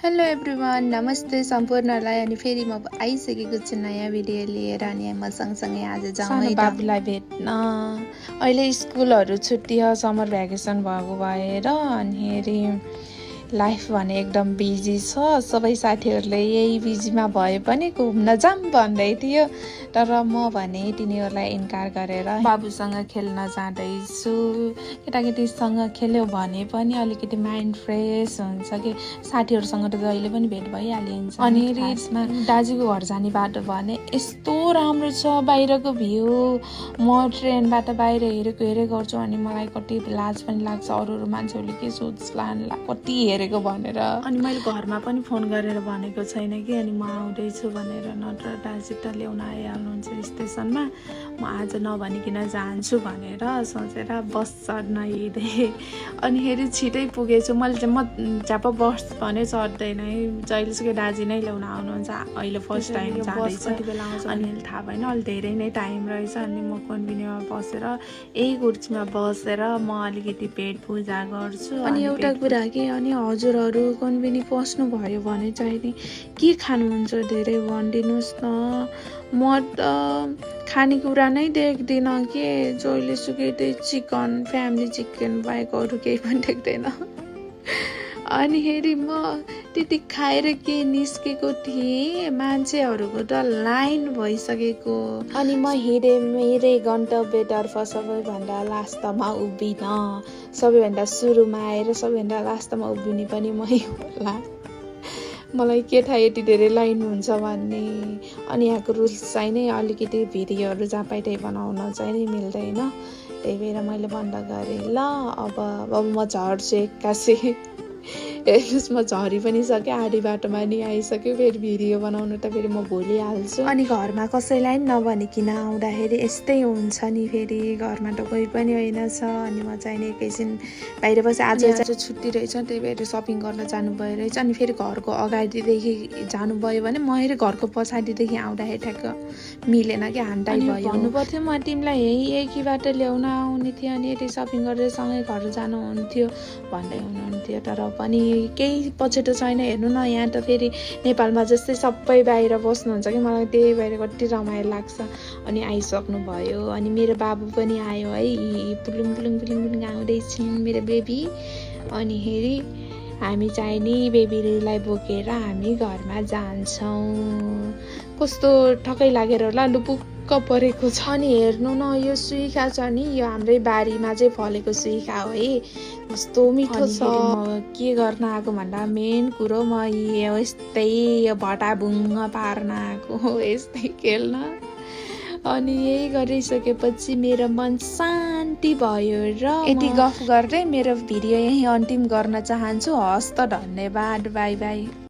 Hello everyone, नमस्ते सम्पूर्णलाई। अनि फेरि म आइसकेको छु नयाँ भिडियो लिएर। अनि म सँगसँगै आज जाउँ है बाबुलाई भेट्न। अहिले स्कुलहरू छुट्टी हो, समर भ्याकेसन भएको भएर। अनि हेरी लाइफ भने एकदम बिजी छ। सबै साथीहरूले यही बिजीमा भए पनि घुम्न जाऊँ भन्दै थियो, तर म भने तिनीहरूलाई इन्कार गरेर बाबुसँग खेल्न जाँदैछु। केटाकेटीसँग खेल्यो भने पनि अलिकति माइन्ड फ्रेस हुन्छ कि साथीहरूसँग त जहिले पनि भेट भइहालिन्छ। अनि रिसमा दाजुको घर जाने बाटो भने यस्तो राम्रो छ, बाहिरको भ्यू। म ट्रेनबाट बाहिर हेरेको गर्छु अनि मलाई कति लाज पनि लाग्छ, अरू मान्छेहरूले के सोच्ला कति हेरेको भनेर। अनि मैले घरमा पनि फोन गरेर भनेको छैन कि अनि म आउँदैछु भनेर, नत्र दाजु त ल्याउन आइहाल्नुहुन्छ स्टेसनमा। म आज नभनिकन जान्छु भनेर सोचेर बस चढ्न हिँडेँ। अनि हेरी छिटै पुगेछु। म झ्याप बस भने चढ्दैन है, जहिलेसुकै दाजु नै ल्याउन आउनुहुन्छ। अहिले फर्स्ट टाइम जाँदैछ, कति बेला आउँछ अनि थाहा भएन। अलि धेरै नै टाइम रहेछ। अनि म कन्भिनियमा बसेर यही कुर्सीमा बसेर म अलिकति पेट पूजा गर्छु। अनि एउटा कुरा के, अनि हजुरहरू कन्भिनी पस्नु भयो भने चाहिँ नि के खानुहुन्छ धेरै भनिदिनुहोस् न। म त खानेकुरा नै देख्दिनँ कि, जहिलेसुकै त्यही चिकन, फ्यामिली चिकन बाहेक अरू केही पनि देख्दैन। अनि हेरी म त्यति खाएर के निस्केको थिएँ, मान्छेहरूको त लाइन भइसकेको। अनि म हिँडेँ मेरै गन्तव्यतर्फ सबैभन्दा लास्टमा उभिन। सबैभन्दा सुरुमा आएर सबैभन्दा लास्टमा उभिने पनि मै होला। मलाई के थाहा यति धेरै लाइन हुन्छ भन्ने। अनि यहाँको रुल्स चाहिँ नै अलिकति भिडियोहरू जहाँ पाइ त्यही बनाउन चाहिँ नि मिल्दैन, त्यही भएर मैले बन्द गरेँ। ल अब म झर्छु एक्कासी। हेर्नुहोस्, म झरी पनि सकेँ, आधी बाटोमा नि आइसक्यो। फेरि भिडियो बनाउनु त फेरि म भुलिहाल्छु। अनि घरमा कसैलाई पनि नभनिकन आउँदाखेरि यस्तै हुन्छ नि। फेरि घरमा त कोही पनि होइन छ। अनि म चाहिँ नि एकैछिन बाहिर बसेँ। आज छुट्टी रहेछ, त्यही भएर सपिङ गर्न जानुभयो रहेछ। अनि फेरि घरको अगाडिदेखि जानुभयो भने म फेरि घरको पछाडिदेखि आउँदाखेरि ठ्याक्क मिलेन कि, हान्दै भयो। भन्नुपर्थ्यो म तिमीलाई यहीँबाट ल्याउन आउने थियो, अनि यति सपिङ गरेर सँगै घर जानुहुन्थ्यो भन्दै हुनुहुन्थ्यो। तर पनि केही पछेटो छैन। हेर्नु न, यहाँ त फेरि नेपालमा जस्तै सबै बाहिर बस्नुहुन्छ कि, मलाई त्यही भएर कति रमाइलो लाग्छ। अनि आइसक्नु भयो। अनि मेरो बाबु पनि आयो है, पुलुङ पुलुङ पुलुङ पुलुङ आउँदैछिन् मेरो बेबी। अनि हेरी हामी चाहिँ नि बेबीलाई बोकेर हामी घरमा जान्छौँ। कस्तो ठक्कै लागेर होला, लुपुक्क परेको छ। अनि हेर्नु न, यो सुइखा छ नि, यो हाम्रै बारीमा चाहिँ फलेको सुइखा हो है, कस्तो मिठो छ। म के गर्न आएको भन्दा मेन कुरो, म यस्तै यो भटाभुङ्ग पार्न आएको हो, यस्तै खेल्न। अनि यही गरिसकेपछि मेरो मन शान्ति भयो र यति गफ गर्दै मेरो भिडियो यही अन्तिम गर्न चाहन्छु। हस् त, धन्यवाद, बाई बाई।